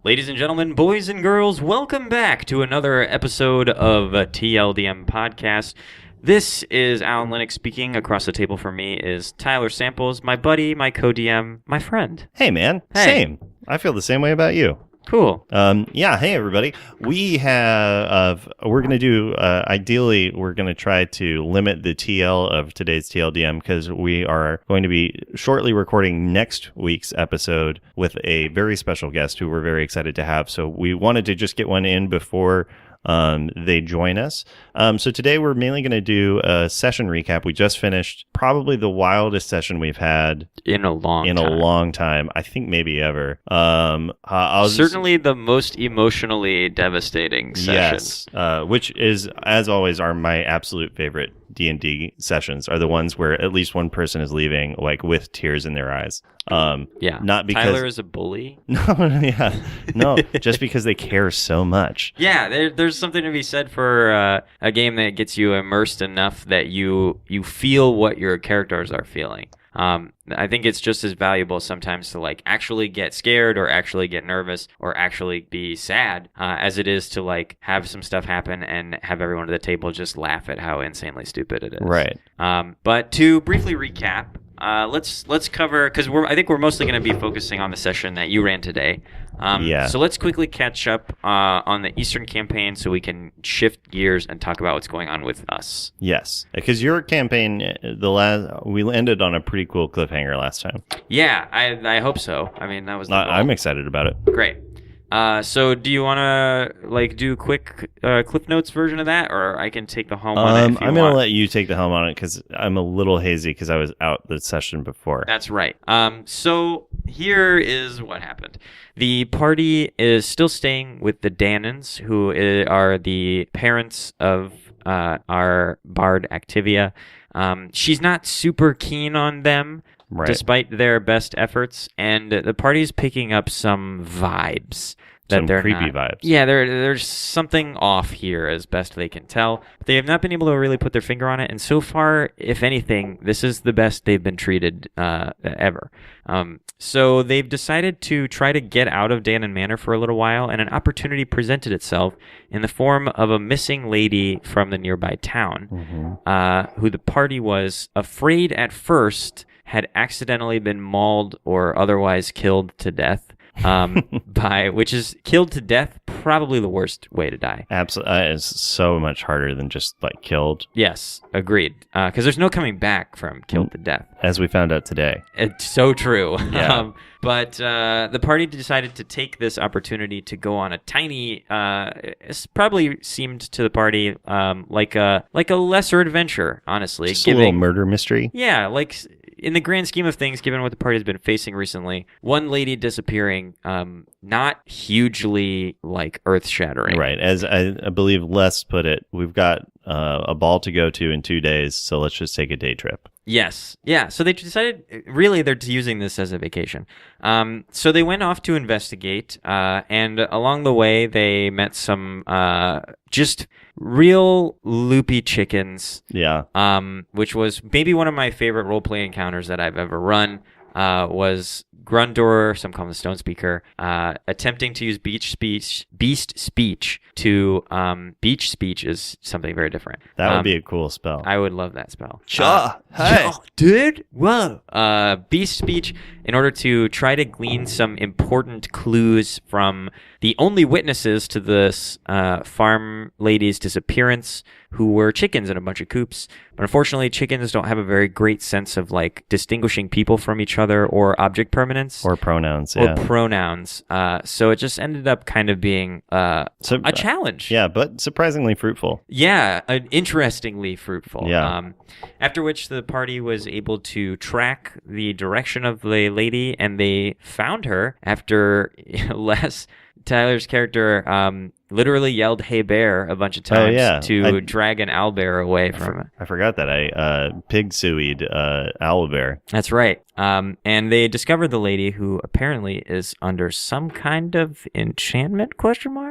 Ladies and gentlemen, boys and girls, welcome back to another episode of TLDM Podcast. This is Alan Lennox speaking. Across the table from me is Tyler Samples, my buddy, my co-DM, my friend. Hey, man. Hey. Same. I feel the same way about you. Cool. Hey, everybody. We're going to do, ideally, we're going to try to limit the TL of today's TLDM because we are going to be shortly recording next week's episode with a very special guest who we're very excited to have. So we wanted to just get one in before they join us. So today we're mainly going to do a session recap. We just finished probably the wildest session we've had in a long time. I think maybe ever. Certainly the most emotionally devastating session. Yes, which is, as always, are my absolute favorite D&D sessions, are the ones where at least one person is leaving like with tears in their eyes. Not because Tyler is a bully. No, just because they care so much. Yeah, there's something to be said for a game that gets you immersed enough that you feel what your characters are feeling. I think it's just as valuable sometimes to like actually get scared or actually get nervous or actually be sad as it is to like have some stuff happen and have everyone at the table just laugh at how insanely stupid it is. Right. But to briefly recap, let's cover, because I think we're mostly going to be focusing on the session that you ran today. So let's quickly catch up on the Eastern campaign so we can shift gears and talk about what's going on with us. Yes, because your campaign, we ended on a pretty cool cliffhanger last time. Yeah, I hope so. I mean, that was the goal. I'm excited about it. Great. So do you want to like do a quick Cliff Notes version of that, or I can take the helm on it if you I'm want? going to let you take the helm on it because I'm a little hazy because I was out the session before. That's right. So here is what happened. The party is still staying with the Dannons, who are the parents of our bard Activia. She's not super keen on them. Right. Despite their best efforts, and the party's picking up some vibes that they're creepy not, vibes. Yeah, there's something off here as best they can tell. They have not been able to really put their finger on it, and so far, if anything, this is the best they've been treated ever. So they've decided to try to get out of Dannon Manor for a little while, and an opportunity presented itself in the form of a missing lady from the nearby town, who the party was afraid at first had accidentally been mauled or otherwise killed to death, which is killed to death, probably the worst way to die. Absolutely. It's so much harder than just like killed. Yes, agreed. Because there's no coming back from killed to death. As we found out today. It's so true. Yeah. But the party decided to take this opportunity to go on a tiny, it probably seemed to the party like a lesser adventure, honestly. Just a little murder mystery. Yeah, like in the grand scheme of things, given what the party has been facing recently, one lady disappearing, not hugely like earth-shattering. Right. As I believe Les put it, we've got a ball to go to in 2 days, so let's just take a day trip. Yes. Yeah. So they decided, really, they're using this as a vacation. So they went off to investigate, and along the way, they met some just real loopy chickens. Yeah. Which was maybe one of my favorite roleplay encounters that I've ever run. Was Grundor, some call him the Stone Speaker, attempting to use beast speech to beach speech is something very different. That would be a cool spell. I would love that spell. Hey, dude, whoa. Beast speech in order to try to glean some important clues from the only witnesses to this farm lady's disappearance, who were chickens in a bunch of coops. But unfortunately, chickens don't have a very great sense of like distinguishing people from each other or object permanence. Or pronouns, So it just ended up kind of being a challenge. Yeah, but surprisingly fruitful. Yeah, interestingly fruitful. Yeah. After which the party was able to track the direction of the lady, and they found her after Tyler's character literally yelled "Hey bear" a bunch of times to drag an owlbear away from it. I forgot that I pig sueyed owlbear. That's right. And they discovered the lady, who apparently is under some kind of enchantment, ?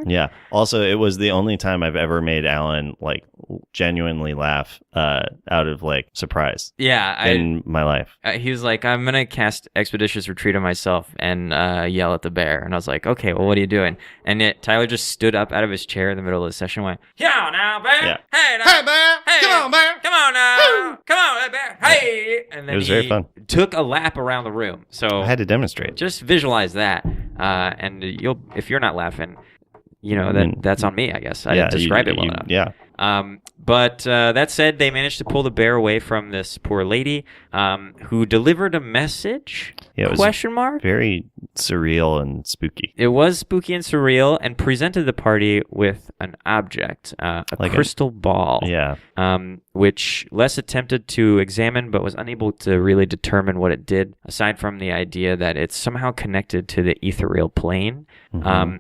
Yeah. Also, it was the only time I've ever made Alan like genuinely laugh out of like surprise. Yeah. In my life. He was like, I'm going to cast Expeditious Retreat on myself and yell at the bear. And I was like, okay, well, what are you doing? doing? And Tyler just stood up out of his chair in the middle of the session and went, yeah, now, bear. Yeah. Hey, now. Hey, bear. Hey, Come on, bear. Come on now. Woo. Come on, bear. Hey. And then It was very fun. took a lap around the room. So I had to demonstrate. just visualize that. And if you're not laughing, that's on me, I guess. I didn't describe it well enough. Yeah. But that said, they managed to pull the bear away from this poor lady who delivered a message? Yeah, it was Question mark? very surreal and spooky. It was spooky and surreal, and presented the party with an object, a crystal ball. Yeah. Which Les attempted to examine, but was unable to really determine what it did, aside from the idea that it's somehow connected to the ethereal plane,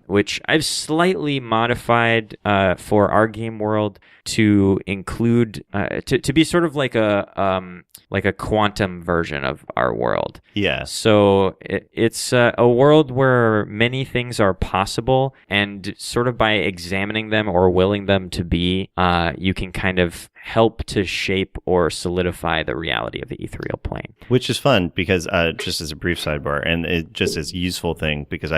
which I've slightly modified for our game world to include to be sort of like a quantum version of our world. Yeah. So it's a world where many things are possible, and sort of by examining them or willing them to be, you can kind of help to shape or solidify the reality of the ethereal plane. Which is fun because just as a brief sidebar, and it just as a useful thing, because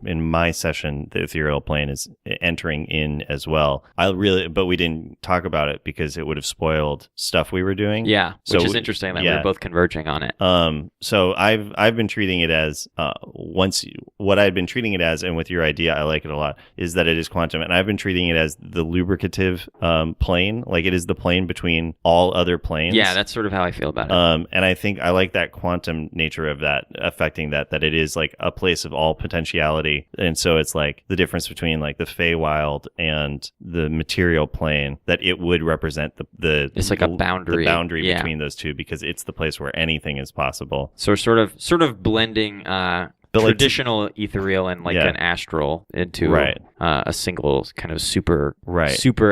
in my session, the ethereal plane is entering in as well. But we didn't talk about it because it would have spoiled stuff we were doing. Yeah, which is interesting that we're both converging on it. So I've been treating it as what I've been treating it as, and with your idea, I like it a lot, is that it is quantum, and I've been treating it as the lubricative plane, like it is the plane between all other planes. Yeah, that's sort of how I feel about it. And I think I like that quantum nature of that, affecting that it is like a place of all potentiality. And so it's like the difference between like the Feywild and the material plane, that it would represent it's like a boundary, between those two, because it's the place where anything is possible. So sort of blending traditional ethereal and an astral into a single kind of super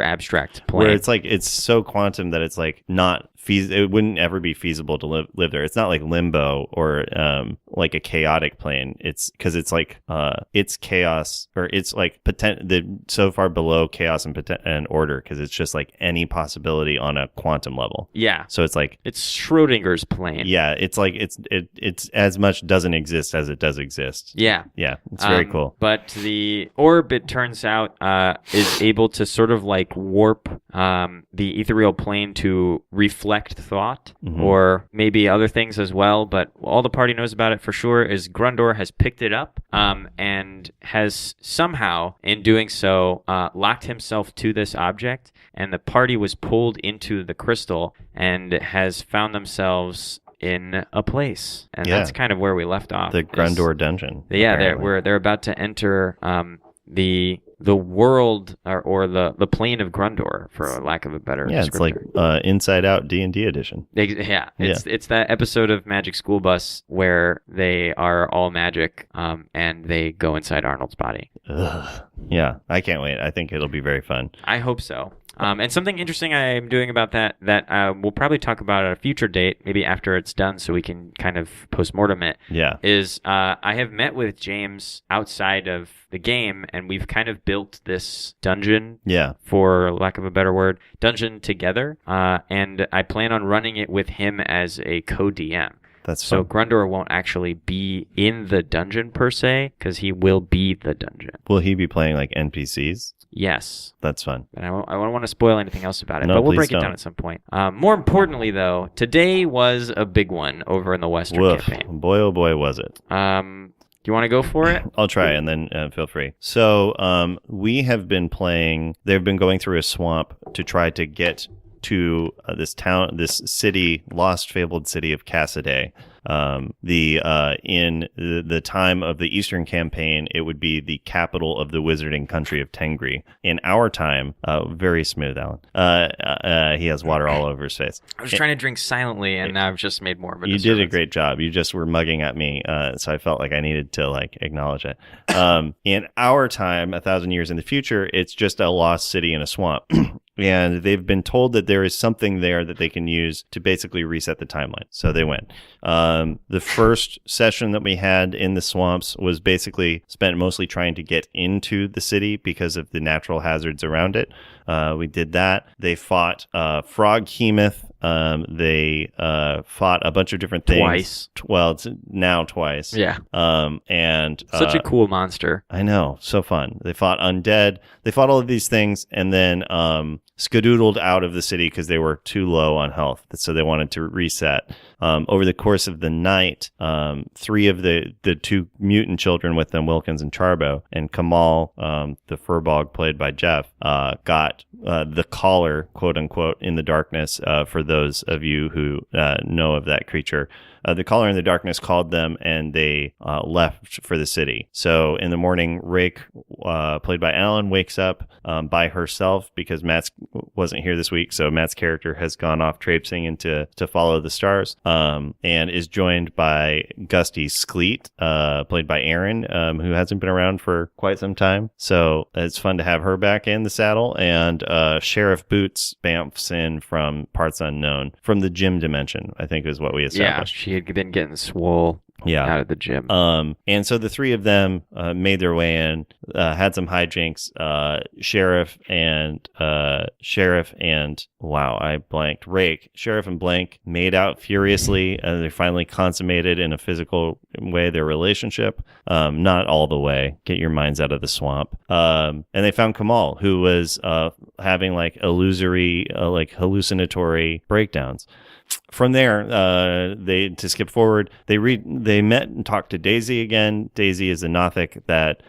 abstract plane. Where it's like it's so quantum that it's like not it wouldn't ever be feasible to live there. It's not like limbo or like a chaotic plane. It's because it's like it's chaos, or it's like so far below chaos and order, because it's just like any possibility on a quantum level. Yeah. So it's like it's Schrodinger's plane. Yeah. It's like it's as much doesn't exist as it does exist. Yeah. Yeah. It's very cool. But the orb, it turns out, is able to sort of like warp the ethereal plane to reflect thought, or maybe other things as well. But all the party knows about it for sure is Grundor has picked it up and has somehow, in doing so, locked himself to this object, and the party was pulled into the crystal and has found themselves in a place, and that's kind of where we left off. The Grundor dungeon. Yeah, they're about to enter the world or the plane of Grundor, for lack of a better descriptor. It's like Inside Out D&D edition. It's that episode of Magic School Bus where they are all magic and they go inside Arnold's body. Ugh. Yeah, I can't wait. I think it'll be very fun. I hope so. And something interesting I'm doing about that we'll probably talk about at a future date, maybe after it's done, so we can kind of post-mortem it, is I have met with James outside of the game, and we've kind of built this dungeon, for lack of a better word, dungeon together, and I plan on running it with him as a co-DM. That's fun. So Grundor won't actually be in the dungeon per se, because he will be the dungeon. Will he be playing like NPCs? Yes. That's fun. And I don't want to spoil anything else about it, No, but we'll please break don't. it down at some point. More importantly, though, today was a big one over in the Western campaign. Boy, oh boy, was it. Do you want to go for it? I'll try, and then feel free. So we have been playing, they've been going through a swamp to try to get to this city, lost, fabled city of Cassaday. In the time of the Eastern campaign, it would be the capital of the wizarding country of Tengri. In our time, very smooth, Alan. He has water all over his face. I was trying to drink silently, and I've just made more of a You disturbance. did a great job. You just were mugging at me, so I felt like I needed to acknowledge it. In our time, 1,000 years in the future, it's just a lost city in a swamp. And they've been told that there is something there that they can use to basically reset the timeline. So they went. The first session that we had in the swamps was basically spent mostly trying to get into the city because of the natural hazards around it. We did that. They fought Frog Hemoth They fought a bunch of different things. Twice. Well, it's now twice. Yeah. And Such a cool monster. I know, so fun. They fought undead. They fought all of these things, and then skedoodled out of the city because they were too low on health. So they wanted to reset. Over the course of the night, 3 of the 2 mutant children with them, Wilkins and Charbo, and Kamal, the furbog played by Jeff, got the collar, quote unquote, in the darkness. For those of you who know of that creature, the caller in the darkness called them, and they left for the city. So in the morning, Rake, played by Alan, wakes up by herself because Matt wasn't here this week. So Matt's character has gone off traipsing to follow the stars, and is joined by Gusty Skleet, played by Aaron, who hasn't been around for quite some time. So it's fun to have her back in the saddle. And Sheriff Boots bamfs in from parts unknown, from the gym dimension, I think is what we established. Yeah, she had been getting swole out of the gym. And so the 3 of them made their way in, had some hijinks. Sheriff and wow, I blanked. Rake. Sheriff and Blank made out furiously. They finally consummated in a physical way their relationship. Not all the way. Get your minds out of the swamp. And they found Kamal, who was having like illusory, like hallucinatory breakdowns. From there, to skip forward, they met and talked to Daisy again. Daisy is a Nothic that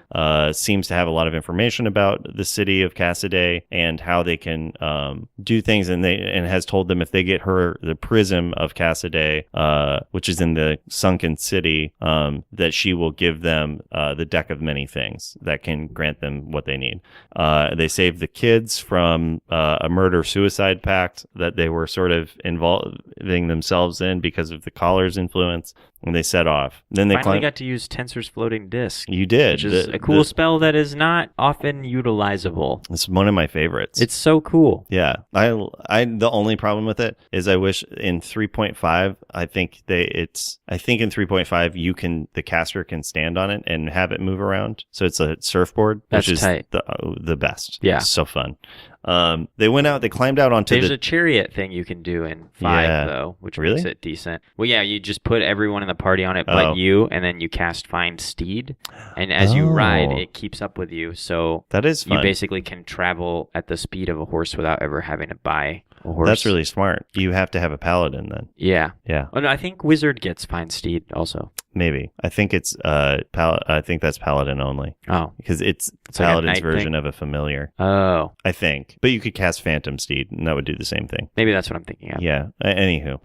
seems to have a lot of information about the city of Cassaday and how they can do things, and has told them if they get her the prism of Cassaday, which is in the sunken city, that she will give them the deck of many things that can grant them what they need. They saved the kids from a murder-suicide pact that they were sort of involving themselves in because of the collar's influence, and they set off. Then they finally got to use Tensor's floating disk. You did, which is a cool spell that is not often utilizable. It's one of my favorites. It's so cool. Yeah, I the only problem with it is I wish in 3.5, I think in 3.5 the caster can stand on it and have it move around, so it's a surfboard, which is tight. the best. Yeah, it's so fun. They went out, they climbed out onto There's a chariot thing you can do in 5, though, which makes it decent. Well, yeah, you just put everyone in the party on it but you, and then you cast Find Steed, and as you ride, it keeps up with you, so that is fun. You basically can travel at the speed of a horse without ever having to buy a horse. That's really smart. You have to have a paladin then. Yeah. Yeah. Oh, no, I think Wizard gets Find Steed also. Maybe. I think it's I think that's paladin only. Oh. Because it's paladin's like version of a familiar. Oh. I think. But you could cast Phantom Steed and that would do the same thing. Maybe that's what I'm thinking of. Yeah. Anywho.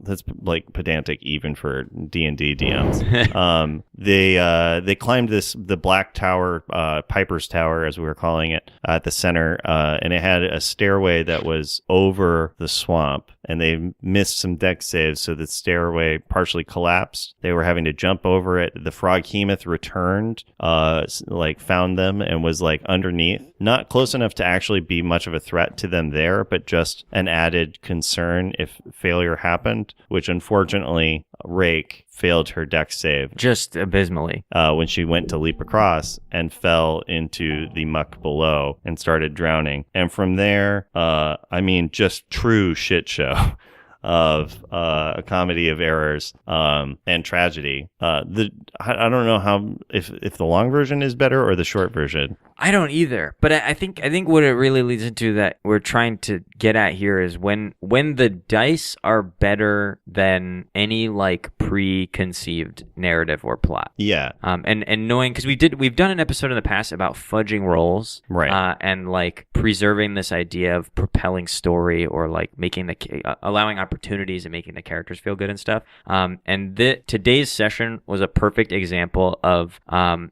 That's like pedantic even for D&D DMs. They climbed the Black Tower, Piper's Tower as we were calling it, at the center, and it had a stairway that was over the swamp, and they missed some deck saves, so the stairway partially collapsed. They were having to jump over it. The Froghemoth returned, found them and was like underneath, not close enough to actually be much of a threat to them there, but just an added concern if failure happened, which unfortunately Rake failed her deck save just abysmally when she went to leap across and fell into the muck below and started drowning. And from there, just true shit show of a comedy of errors and tragedy. I don't know how if the long version is better or the short version. I don't either, but I think what it really leads into that we're trying to get at here is when the dice are better than any like preconceived narrative or plot. Yeah. And knowing, because we've done an episode in the past about fudging rolls, right? And like preserving this idea of propelling story or like making allowing opportunities and making the characters feel good and stuff. And today's session was a perfect example of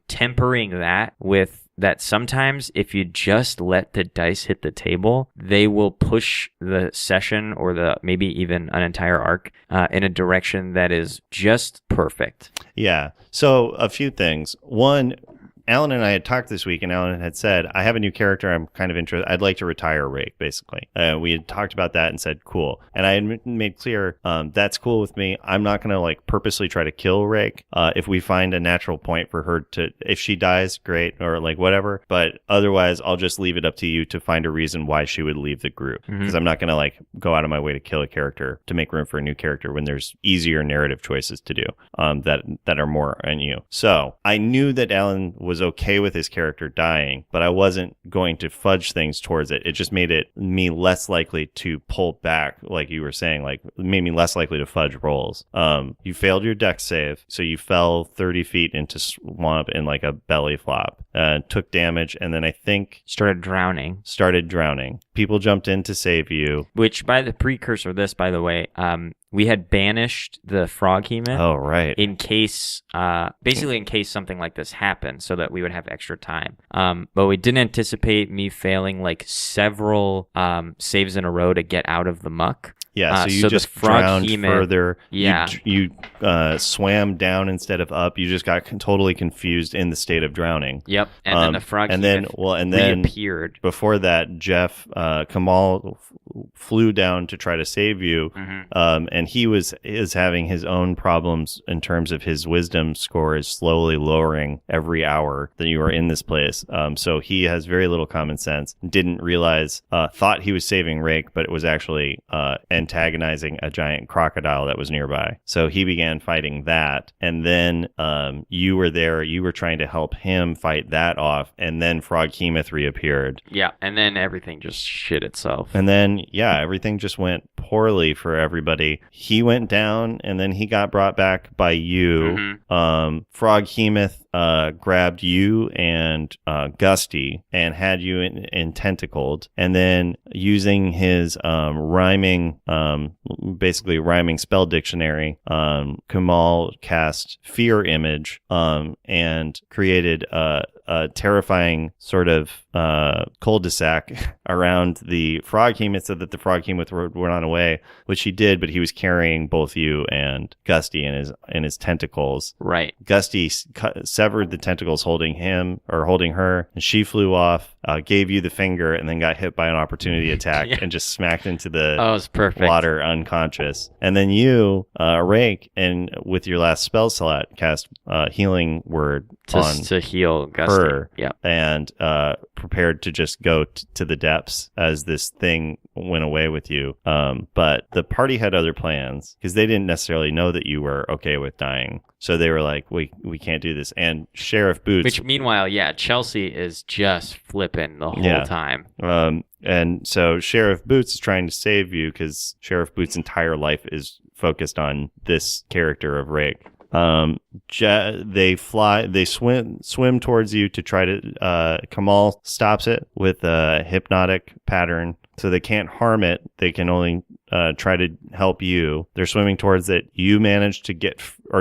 tempering that with that sometimes if you just let the dice hit the table, they will push the session or maybe even an entire arc in a direction that is just perfect. Yeah. So a few things. One, Alan and I had talked this week, and Alan had said, I have a new character I'm kind of interested. I'd like to retire Rake, basically. We had talked about that and said, cool. And I had made clear, that's cool with me. I'm not going to like purposely try to kill Rake. If we find a natural point for her to, if she dies, great, or like whatever. But otherwise, I'll just leave it up to you to find a reason why she would leave the group. Because I'm not going to like go out of my way to kill a character to make room for a new character when there's easier narrative choices to do that are more on you. So I knew that Alan was okay with his character dying, but I wasn't going to fudge things towards it. It just made me less likely to pull back, like you were saying, like made me less likely to fudge rolls. You failed your dex save, so you fell 30 feet into swamp in like a belly flop, took damage, and then I think Started drowning. People jumped in to save you. Which, by the precursor of this, by the way, we had banished the frog-hemoth. Oh, right. In case, basically in case something like this happened, so that we would have extra time. But we didn't anticipate me failing like several saves in a row to get out of the muck. Yeah, so you just drowned further. Yeah. You swam down instead of up. You just got totally confused in the state of drowning. Yep. And then the frog and then reappeared. Before that, Kamal flew down to try to save you, and he is having his own problems in terms of his wisdom score is slowly lowering every hour that you are in this place. So he has very little common sense. Didn't realize, thought he was saving Rake, but it was actually antagonizing a giant crocodile that was nearby. So he began fighting that, and then you were there. You were trying to help him fight that off, and then frog-hemoth reappeared. Yeah, and then everything just shit itself. And then, yeah, everything just went poorly for everybody. He went down, and then he got brought back by you. Frog-hemoth grabbed you and Gusty and had you in tentacled, and then using his basically rhyming spell dictionary, Kamal cast Fear Image and created a terrifying sort of cul-de-sac around the frog-hemoth so that the frog-hemoth would run away, which he did, but he was carrying both you and Gusty in his tentacles. Right. Gusty severed the tentacles holding her, and she flew off, gave you the finger, and then got hit by an opportunity attack and just smacked into the water unconscious. And then you, Rake, and with your last spell slot, cast Healing Word to heal Gusty. Yeah, and prepared to just go to the depths as this thing went away with you. But the party had other plans because they didn't necessarily know that you were okay with dying. So they were like, we can't do this. And Sheriff Boots... Which, meanwhile, Chelsea is just flipping the whole time. And so Sheriff Boots is trying to save you because Sheriff Boots' entire life is focused on this character of Rake. They swim towards you to try to, Kamal stops it with a hypnotic pattern. So they can't harm it. They can only try to help you. They're swimming towards it. You manage to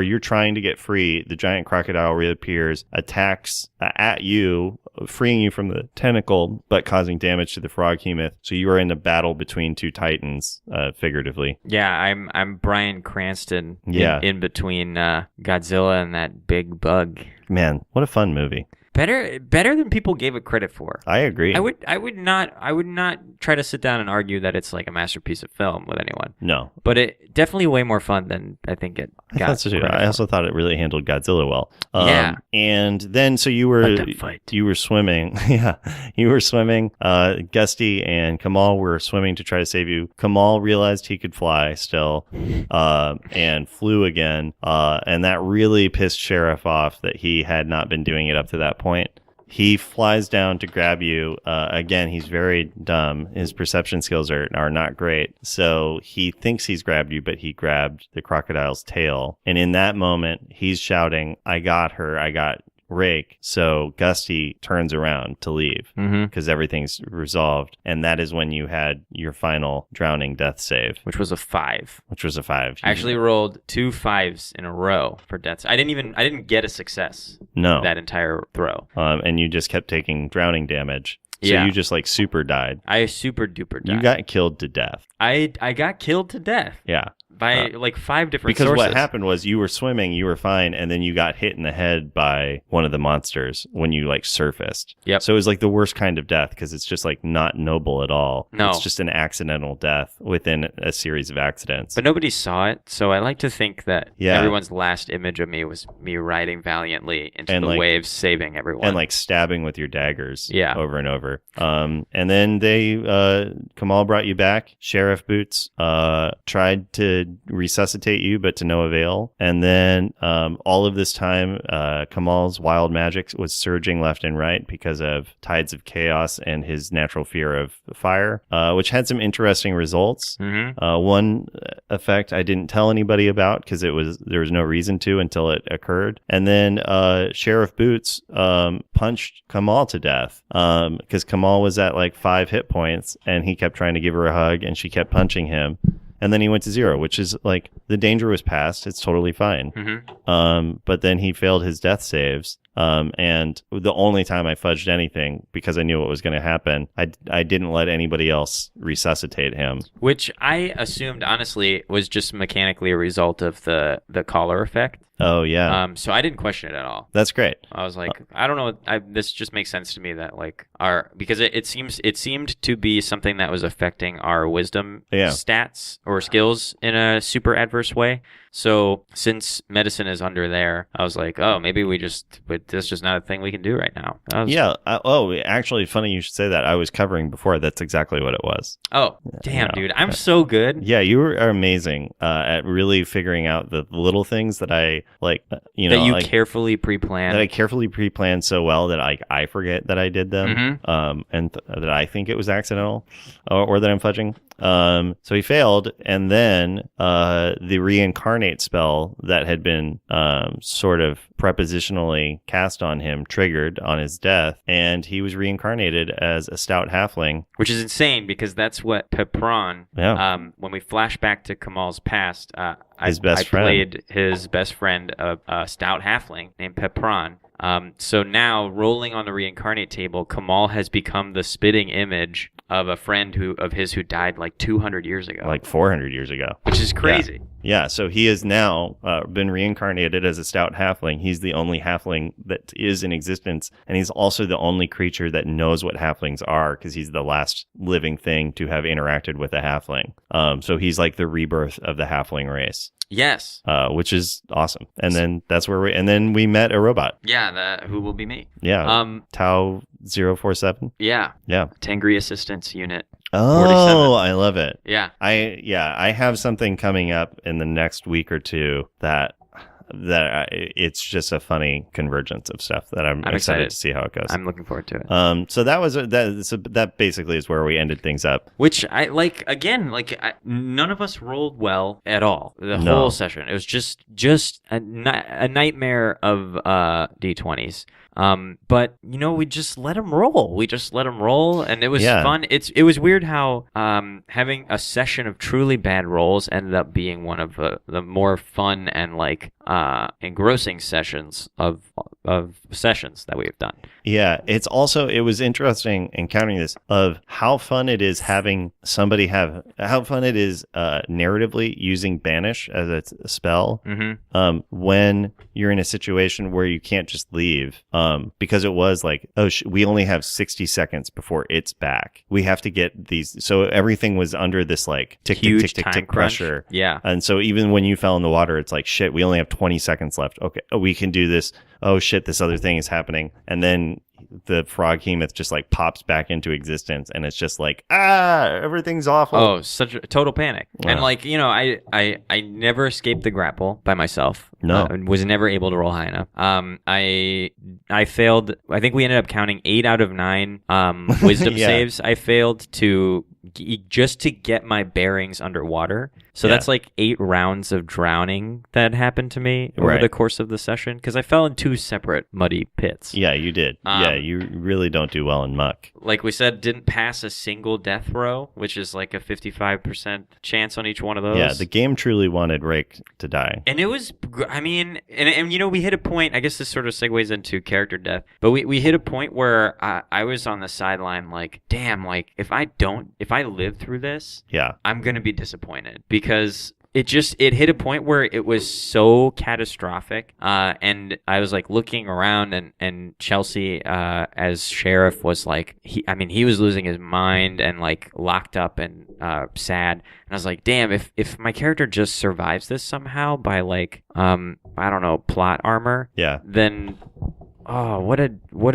you're trying to get free. The giant crocodile reappears, attacks at you, freeing you from the tentacle, but causing damage to the frog-hemoth. So you are in a battle between two titans, figuratively. Yeah, I'm Bryan Cranston in between Godzilla and that big bug. Man, what a fun movie. Better than people gave it credit for. I agree. I would not try to sit down and argue that it's like a masterpiece of film with anyone. No. But it definitely way more fun than I think it got. I also thought it really handled Godzilla well. And then so you were swimming. You were swimming. Gusty and Kamal were swimming to try to save you. Kamal realized he could fly still, and flew again. And that really pissed Sheriff off that he had not been doing it up to that point. He flies down to grab you. Again, he's very dumb. His perception skills are not great. So he thinks he's grabbed you, but he grabbed the crocodile's tail. And in that moment, he's shouting, "I got her. I got Rake." So Gusty turns around to leave because everything's resolved. And that is when you had your final drowning death save. Which was a 5. I actually rolled 2 5s in a row for deaths. I didn't get a success. No. That entire throw. And you just kept taking drowning damage. So you just like super died. I super duper died. You got killed to death. I got killed to death. Yeah. by like 5 different because sources. what happened was you were swimming, you were fine, and then you got hit in the head by one of the monsters when you like surfaced. Yep. So it was like the worst kind of death because it's just like not noble at all. No. It's just an accidental death within a series of accidents. But nobody saw it, so I like to think that Yeah. everyone's last image of me was me riding valiantly into And, the like- waves, saving everyone. and like stabbing with your daggers Yeah. over and over. And then Kamal brought you back. Sheriff Boots tried to resuscitate you, but to no avail. And then all of this time, Kamal's wild magic was surging left and right because of tides of chaos and his natural fear of fire, which had some interesting results. One effect I didn't tell anybody about because there was no reason to until it occurred. And then Sheriff Boots punched Kamal to death because Kamal was at like 5 hit points and he kept trying to give her a hug and she kept punching him. And then he went to 0, which is like the danger was past. It's totally fine. But then he failed his death saves. And the only time I fudged anything because I knew what was going to happen, I didn't let anybody else resuscitate him. Which I assumed, honestly, was just mechanically a result of the collar effect. Oh, yeah. So I didn't question it at all. That's great. I was like, I don't know. This just makes sense to me that like because it seemed to be something that was affecting our wisdom stats or skills in a super adverse way. So since medicine is under there, I was like, oh, maybe that's just not a thing we can do right now. Actually, funny you should say that. I was covering before. That's exactly what it was. Oh, damn, dude. I'm so good. Yeah, you are amazing at really figuring out the little things that I like, that you carefully pre-plan. That I carefully pre-planned so well that I forget that I did them, that I think it was accidental or that I'm fudging. So he failed, and then the reincarnate spell that had been sort of prepositionally cast on him triggered on his death, and he was reincarnated as a stout halfling. Which is insane because that's what Pepron, when we flash back to Kamal's past, I played his best friend, a stout halfling named Pepron. So now, rolling on the reincarnate table, Kamal has become the spitting image of a friend of his who died like 200 years ago. Like 400 years ago. Which is crazy. Yeah, so he has now been reincarnated as a stout halfling. He's the only halfling that is in existence, and he's also the only creature that knows what halflings are because he's the last living thing to have interacted with a halfling. So he's like the rebirth of the halfling race. Yes. Which is awesome. And then that's where we met a robot. Yeah, who will be me. Yeah. Tau 047. Yeah. Yeah. Tengri Assistance Unit. Oh, 47. I love it. Yeah. I have something coming up in the next week or two that it's just a funny convergence of stuff that I'm excited to see how it goes. I'm looking forward to it. So that basically is where we ended things up. Which I like. Again, none of us rolled well at all the whole session. It was just a nightmare of d20s. But we just let them roll. And it was fun. It was weird how having a session of truly bad rolls ended up being one of the more fun and engrossing sessions of sessions that we've done. Yeah, it was interesting encountering this of how fun it is having somebody how fun it is narratively using Banish as a spell when you're in a situation where you can't just leave because it was like, we only have 60 seconds before it's back. We have to get these. So everything was under this like tick, huge tick, tick, tick, tick crunch. pressure. Yeah. And so even when you fell in the water, it's like, shit, we only have 20 seconds left. Okay, we can do this. Oh shit, this other thing is happening. And then the frog hemoth just like pops back into existence and it's just like, everything's awful. Oh, such a total panic. Yeah. And I never escaped the grapple by myself. No. Was never able to roll high enough. I failed. I think we ended up counting 8 out of 9 wisdom saves. I failed just to get my bearings underwater. So that's like 8 rounds of drowning that happened to me over the course of the session because I fell in 2 separate muddy pits. Yeah, you did. You really don't do well in muck. Like we said, didn't pass a single death row, which is like a 55% chance on each one of those. Yeah, the game truly wanted Rake to die. And it was, and we hit a point, I guess this sort of segues into character death, but we hit a point where I was on the sideline like, damn, like if I live through this, I'm going to be disappointed because it hit a point where it was so catastrophic, and I was like looking around, and Chelsea, as sheriff, was like, he was losing his mind and like locked up and sad, and I was like, damn, if my character just survives this somehow by like I don't know, plot armor, then what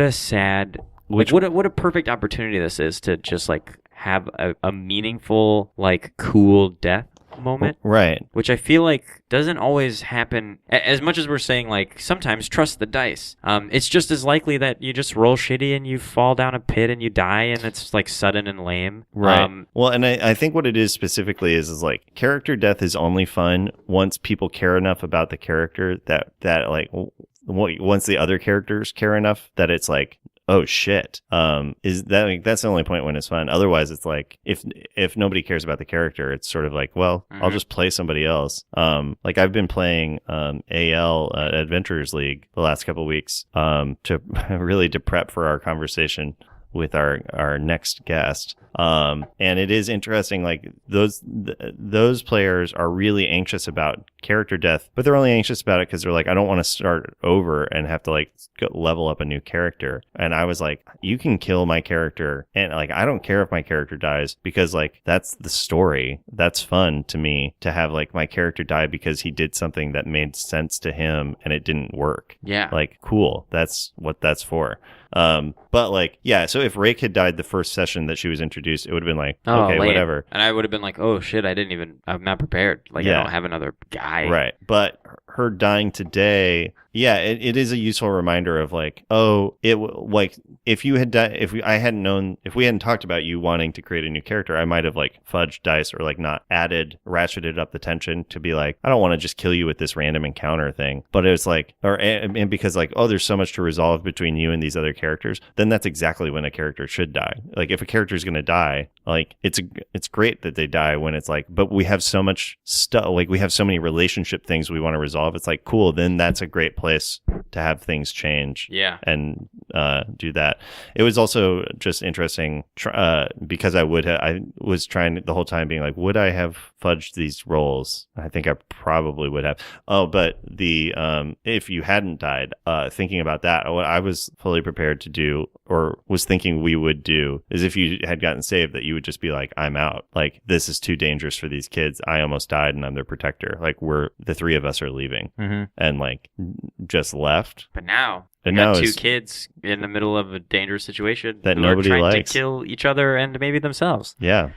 a sad, what a perfect opportunity this is to just like have a meaningful, like, cool death moment, right? Which I feel like doesn't always happen. As much as we're saying, like, sometimes trust the dice, it's just as likely that you just roll shitty and you fall down a pit and you die, and it's like sudden and lame, right? Well, and I think what it is specifically is like character death is only fun once people care enough about the character that like once the other characters care enough that it's like, oh shit, is that like, that's the only point when it's fun. Otherwise it's like, if nobody cares about the character, it's sort of like, well, I'll just play somebody else. Like I've been playing AL Adventurers League the last couple of weeks to really to prep for our conversation with our next guest. And it is interesting, like those players are really anxious about character death, but they're only anxious about it because they're like, I don't want to start over and have to like level up a new character. And I was like, you can kill my character, and like I don't care if my character dies, because like that's the story. That's fun to me to have like my character die because he did something that made sense to him and it didn't work. Yeah. Like, cool. That's what that's for. But like, yeah, so if Rake had died the first session that she was introduced, it would have been like, okay, lame. whatever. And I would have been like, oh shit, I'm not prepared. Like, I don't have another guy. Right. But her dying today, yeah, it is a useful reminder of like, oh, like if you had died, if we hadn't talked about you wanting to create a new character, I might have like fudged dice or like not ratcheted up the tension to be like, I don't want to just kill you with this random encounter thing. But it's like, and because like, oh, there's so much to resolve between you and these other characters, then that's exactly when a character should die. Like if a character is going to die, like it's great that they die when it's like, but we have so much stuff, like we have so many relationship things we want to resolve. It's like, cool, then that's a great place to have things change. Yeah. And do that. It was also just interesting because I was trying the whole time being like, would I have fudged these rolls? I think I probably would have. Oh, but if you hadn't died, thinking about that, what I was fully prepared to do, or was thinking we would do, is if you had gotten saved, that you would just be like, I'm out. Like, this is too dangerous for these kids. I almost died and I'm their protector. Like, the three of us are leaving. And like just left. But now and got now two kids in the middle of a dangerous situation that who nobody are trying likes to kill each other and maybe themselves. Yeah.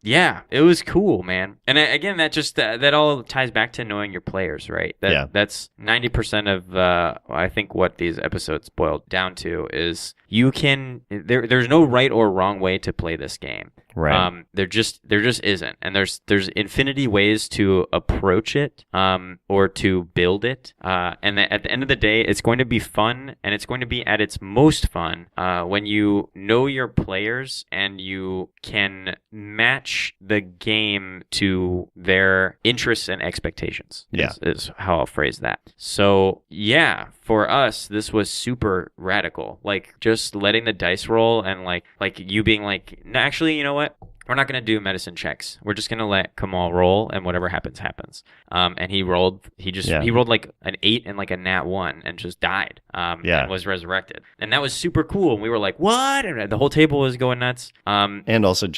Yeah, it was cool, man. And again, that all ties back to knowing your players, right? That's 90% of I think what these episodes boiled down to is there's no right or wrong way to play this game. Right. There just isn't, and there's infinity ways to approach it, or to build it, and at the end of the day, it's going to be fun, and it's going to be at its most fun when you know your players and you can match the game to their interests and expectations. Yeah, is how I'll phrase that. So yeah, for us, this was super radical. Like just letting the dice roll and like you being like, actually, you know what? We're not going to do medicine checks. We're just going to let Kamal roll, and whatever happens, happens. And he rolled like an 8 and like a nat 1 and just died. And was resurrected. And that was super cool. And we were like, what? And the whole table was going nuts. And also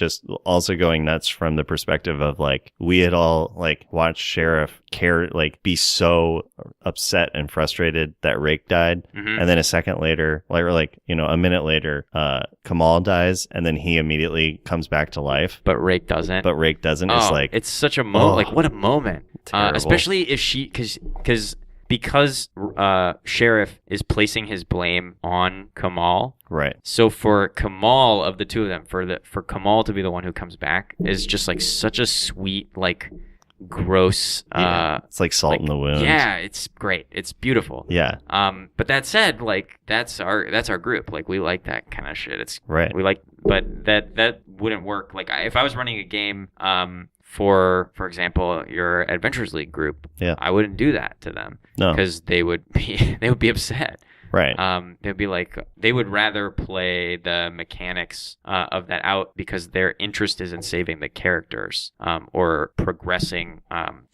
going nuts from the perspective of like, we had all like watched Sheriff be so upset and frustrated that Rake died. And then a second later, a minute later, Kamal dies, and then he immediately comes back to life. But Rake doesn't. It's like, it's such a moment. Like, what a moment. Especially if because Sheriff is placing his blame on Kamal. Right. So for Kamal, of the two of them, for Kamal to be the one who comes back is just like such a sweet, like, gross, it's like salt in the wound. Yeah, it's great. It's beautiful. Yeah. But that said, like, that's our group. Like, we like that kind of shit. It's right. We like, but that wouldn't work. Like, if I was running a game, for example, your Adventures League group, I wouldn't do that to them. No, because they would be upset. Right. They'd be like, they would rather play the mechanics of that out because their interest is in saving the characters or progressing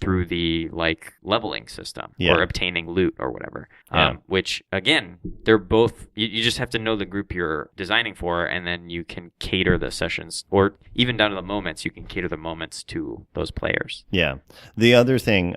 through the like leveling system or obtaining loot or whatever. Which again, they're both. You just have to know the group you're designing for, and then you can cater the sessions, or even down to the moments. You can cater the moments to those players. Yeah. The other thing,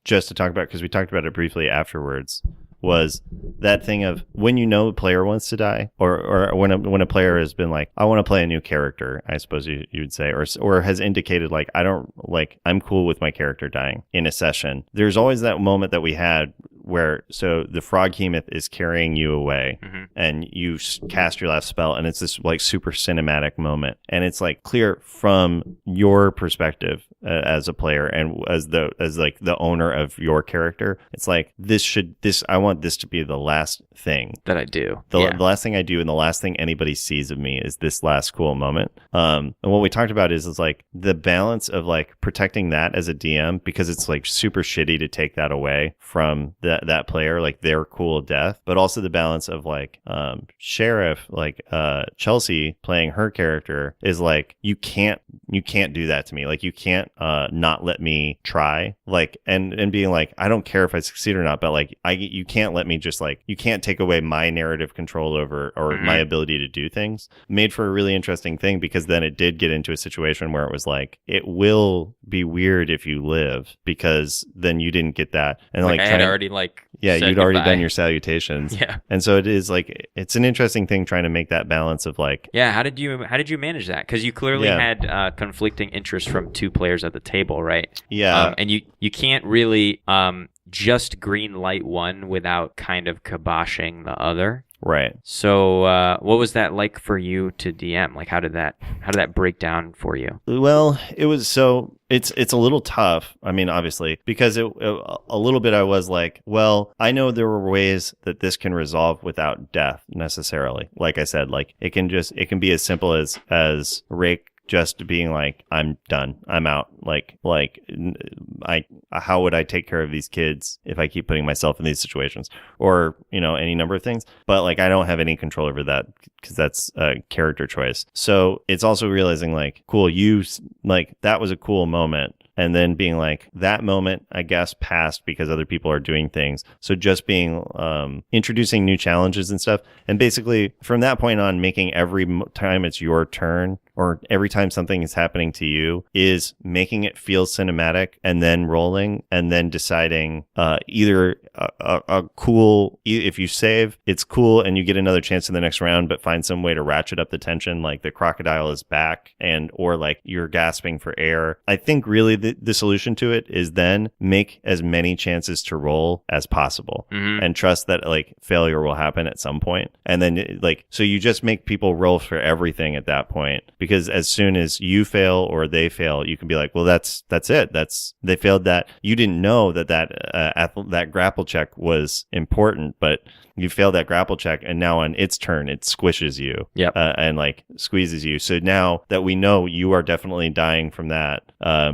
just to talk about, because we talked about it briefly afterwards, was that thing of when you know a player wants to die, or when a player has been like, I want to play a new character, I suppose you would say, or has indicated like, I'm cool with my character dying in a session. There's always that moment that we had where, so the Froghemoth is carrying you away and you cast your last spell, and it's this like super cinematic moment, and it's like clear from your perspective as a player and as the owner of your character. It's like, I want this to be the last thing that I do. The last thing I do, and the last thing anybody sees of me is this last cool moment. And what we talked about is like the balance of like protecting that as a DM, because it's like super shitty to take that away from that player, like their cool death, but also the balance of like Sheriff, like Chelsea playing her character is like, you can't do that to me. Like, you can't not let me try, like, and being like, I don't care if I succeed or not, but like, you can't let me just like, you can't take away my narrative control over or my ability to do things. Made for a really interesting thing, because then it did get into a situation where it was like, it will be weird if you live, because then you didn't get that. And like I had already like, you'd already done your salutations. Yeah. And so it is like, it's an interesting thing trying to make that balance of like, how did you manage that? Because you clearly had conflicting interests from two players at the table, right? Yeah. And you can't really just green light one without kind of kiboshing the other. Right. So what was that like for you to DM? Like, how did that break down for you? Well, it was, so it's a little tough. I mean, obviously, because a little bit I was like, well, I know there were ways that this can resolve without death necessarily. Like I said, like it can be as simple as Rake just being like, I'm done, I'm out. How would I take care of these kids if I keep putting myself in these situations, or any number of things. But like, I don't have any control over that, because that's a character choice. So it's also realizing like, cool, that was a cool moment. And then being like, that moment, I guess, passed because other people are doing things. So just being, introducing new challenges and stuff. And basically from that point on, making every time it's your turn, or every time something is happening to you, is making it feel cinematic, and then rolling, and then deciding either a cool, if you save, it's cool and you get another chance in the next round, but find some way to ratchet up the tension, like the crocodile is back, or like you're gasping for air. I think really the solution to it is then make as many chances to roll as possible, and trust that like failure will happen at some point. And then like, so you just make people roll for everything at that point. Because as soon as you fail or they fail, you can be like, well, that's it. They failed that. You didn't know that grapple check was important, but you failed that grapple check, and now on its turn, it squishes you and like squeezes you. So now that we know you are definitely dying from that,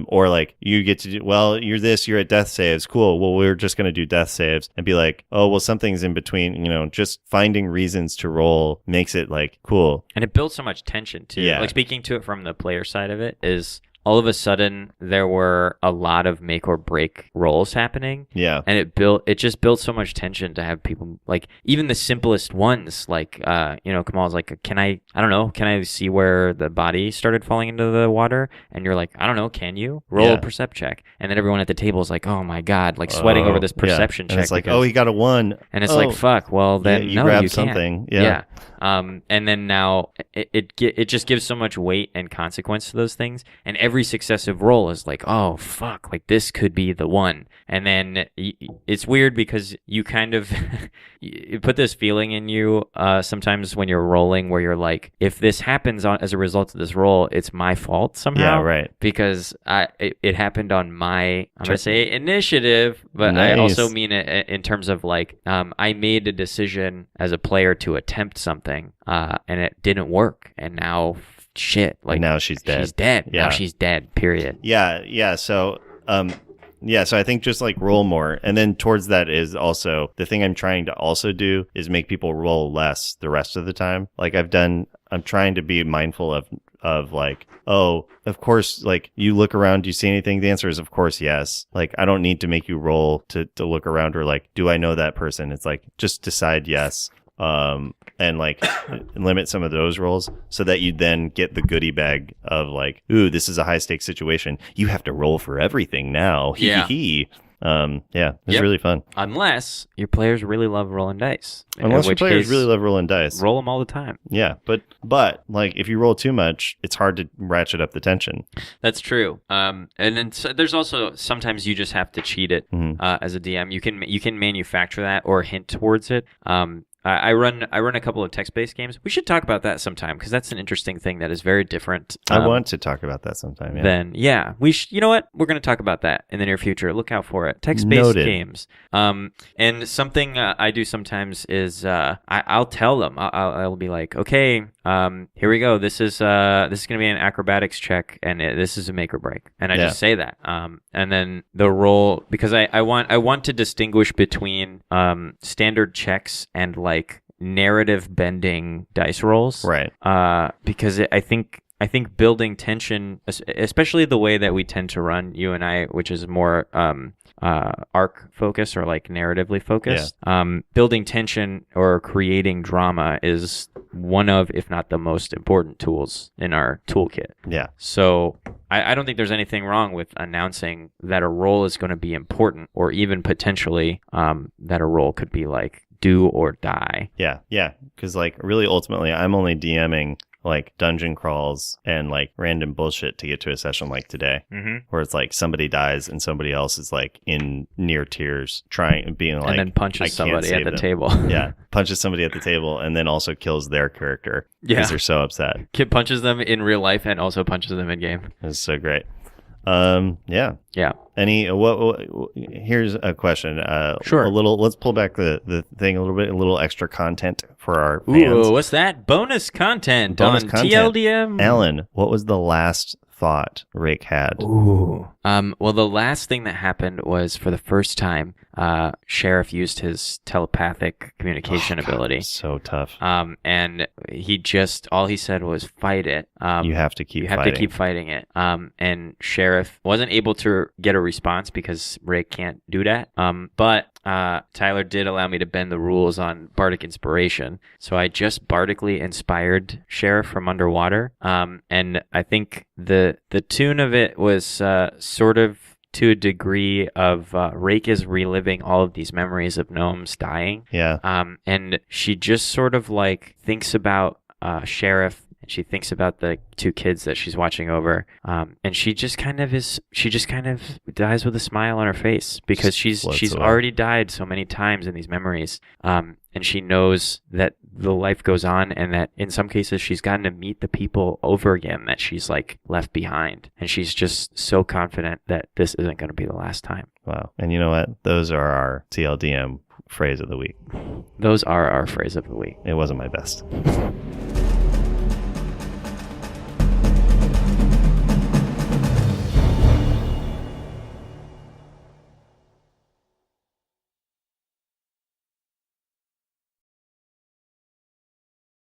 or like you get to do, well, you're at death saves. Cool. Well, we're just going to do death saves, and be like, oh, well, something's in between, just finding reasons to roll makes it like cool. And it builds so much tension too. Yeah. Like, speaking to it from the player side of it is, all of a sudden there were a lot of make or break rolls happening. Yeah. And it just built so much tension to have people, like, even the simplest ones, like, Kamal's like, can I see where the body started falling into the water? And you're like, I don't know, can you? Roll a percept check. And then everyone at the table is like, oh my God, like sweating over this perception check. And it's like, oh, he got a 1. And it's like, fuck, well then you grab you something. Can't. Yeah. And then now it just gives so much weight and consequence to those things. And every successive roll is like, oh fuck, like this could be the one. And then it's weird because you kind of you put this feeling in you sometimes when you're rolling, where you're like, if this happens as a result of this roll, it's my fault somehow. Yeah, right. Because it happened on my, I'm gonna say initiative, but nice. I also mean it in terms of like, I made a decision as a player to attempt something, and it didn't work, and now shit, like now she's dead. She's dead. Yeah. Now she's dead. Period. Yeah. So Yeah, so I think just like roll more. And then towards that is also the thing I'm trying to also do is make people roll less the rest of the time. Like I'm trying to be mindful of like, oh, of course, like you look around, do you see anything? The answer is of course yes. Like I don't need to make you roll to look around or like, do I know that person? It's like just decide yes. And like limit some of those rolls so that you then get the goodie bag of like, ooh, this is a high stakes situation. You have to roll for everything now. Yeah. Yeah, it's really fun. Unless your players really love rolling dice. Unless your players really love rolling dice. Roll them all the time. Yeah, but like if you roll too much, it's hard to ratchet up the tension. That's true. And then there's also sometimes you just have to cheat it as a DM. You can manufacture that or hint towards it. I run a couple of text-based games. We should talk about that sometime because that's an interesting thing that is very different. I want to talk about that sometime. Yeah. You know what? We're going to talk about that in the near future. Look out for it. Text-based games. And something I do sometimes is I'll tell them. I'll be like, okay, here we go. This is going to be an acrobatics check, and this is a make or break. And I just say that. And then the roll because I want to distinguish between standard checks and like narrative bending dice rolls, right? Because I think building tension, especially the way that we tend to run, you and I, which is more arc focused or like narratively focused. Building tension or creating drama is one of, if not the most important tools in our toolkit. Yeah. So I don't think there's anything wrong with announcing that a role is going to be important, or even potentially that a role could be like do or die. Yeah. Because like really ultimately I'm only DMing like dungeon crawls and like random bullshit to get to a session like today, where it's like somebody dies and somebody else is like in near tears being like, and then punches somebody at the table. Yeah, punches somebody at the table and then also kills their character because they're so upset. Kid punches them in real life and also punches them in game. It's so great. Yeah. Here's a question. Sure. Let's pull back the thing a little bit, a little extra content for our fans. Ooh, what's that? Bonus content TLDM. Alan, what was the last thought Rake had? Ooh. Well, the last thing that happened was for the first time, Sheriff used his telepathic communication ability. So tough. And all he said was fight it. You have to keep fighting it. And Sheriff wasn't able to get a response because Rake can't do that. But Tyler did allow me to bend the rules on Bardic Inspiration. So I just bardically inspired Sheriff from underwater. And I think the tune of it was sort of to a degree of Rake is reliving all of these memories of gnomes dying. Yeah. And she just sort of like thinks about Sheriff. She thinks about the two kids that she's watching over, and she just kind of dies with a smile on her face because she's already died so many times in these memories, and she knows that the life goes on, and that in some cases she's gotten to meet the people over again that she's like left behind, and she's just so confident that this isn't going to be the last time. Wow! And you know what? Those are our TLDM phrase of the week. Those are our phrase of the week. It wasn't my best.